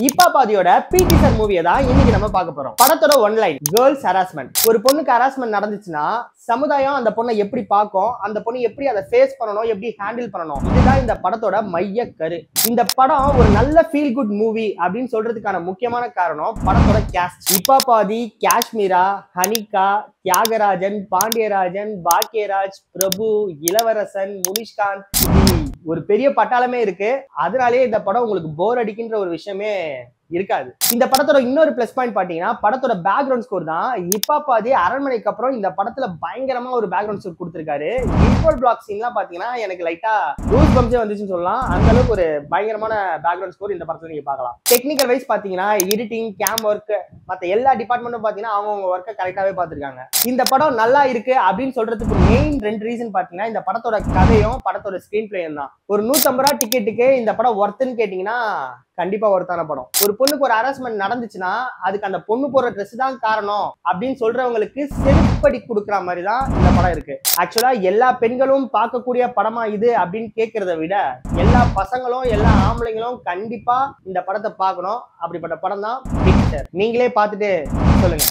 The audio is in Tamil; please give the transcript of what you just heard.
இப்ப பாதியோட பீட்டர் மூவியை தான் இன்னைக்கு நம்ம பார்க்க போறோம். படத்தோட ஒன்லைன் கேர்ள்ஸ் ஹராஸ்மெண்ட். ஒரு பொண்ணுக்கு ஹராஸ்மெண்ட் நடந்துச்சுன்னா சமுதாயம் அந்த பொண்ணை எப்படி பார்க்கும், அந்த பொண்ணு எப்படி அதை ஃபேஸ் பண்ணணும், எப்படி ஹேண்டில் பண்ணணும், இதுதான் இந்த படத்தோட மைய கரு. இந்த படம் ஒரு நல்ல ஃபீல் குட் மூவி அப்படின்னு சொல்றதுக்கான முக்கியமான காரணம் படத்தோட கேஸ்ட். இப்ப பாதி, காஷ்மீரா, ஹனிகா, தியாகராஜன், பாண்டியராஜன், பாக்கியராஜ், பிரபு, இளவரசன், முனிஷ்காந்த், ஒரு பெரிய பட்டாளமே இருக்கு. அதனாலேயே இந்த படம் உங்களுக்கு போர் அடிக்கின்ற ஒரு விஷயமே இருக்காது. இந்த படத்தோட இன்னொரு பிளஸ் பாயிண்ட் பாத்தீங்கன்னா படத்தோட பேக்ரவுண்ட் ஸ்கோர் தான். இப்ப பாதி அரண்மனைக்கு அப்புறம் இந்த படத்துல பயங்கரமா ஒரு பேக்ரவுண்ட் ஸ்கோர் கொடுத்திருக்காரு. இன்ட்ரோ பிளாக் சீன்லாம் பாத்தீங்கன்னா எனக்கு லைட்டா ரூஸ் பம்ப்ஸே வந்துச்சுன்னு சொல்லலாம். அந்த அளவுக்கு ஒரு பயங்கரமான பேக்ரவுண்ட் ஸ்கோர் இந்த படத்துல நீங்க பார்க்கலாம். டெக்னிக்கல் வைஸ் பாத்தீங்கன்னா எடிட்டிங், கேம் ஒர்க், மத்த எல்லா டிபார்ட்மெண்ட்டும் பாத்தீங்கன்னா அவங்க ஒர்க்கை கரெக்டாவே பாத்துருக்காங்க. இந்த படம் நல்லா இருக்கு அப்படின்னு சொல்றதுக்கு மெயின் 2 ரீசன் பாத்தீங்கன்னா இந்த படத்தோட கதையும் படத்தோட ஸ்கிரீன் பிளேயும் தான். ஒரு 150 ரூபா டிக்கெட்டுக்கு இந்த படம் ஒர்த்துன்னு கேட்டீங்கன்னா கண்டிப்பா ஒருத்தான படம். ஒரு பொண்ணுக்கு ஒரு ஹராஸ்மெண்ட் நடந்துச்சுன்னா அதுக்கு அந்த பொண்ணு போடுற ட்ரெஸ் தான் காரணம் அப்படின்னு சொல்றவங்களுக்கு செருப்படி கொடுக்குற மாதிரி தான் இந்த படம் இருக்கு. ஆக்சுவலா எல்லா பெண்களும் பார்க்கக்கூடிய படமா இது அப்படின்னு கேட்கறத விட எல்லா பசங்களும் எல்லா ஆம்பளைங்களும் கண்டிப்பா இந்த படத்தை பார்க்கணும். அப்படிப்பட்ட படம் தான் பிக்சர். நீங்களே பார்த்துட்டு சொல்லுங்க.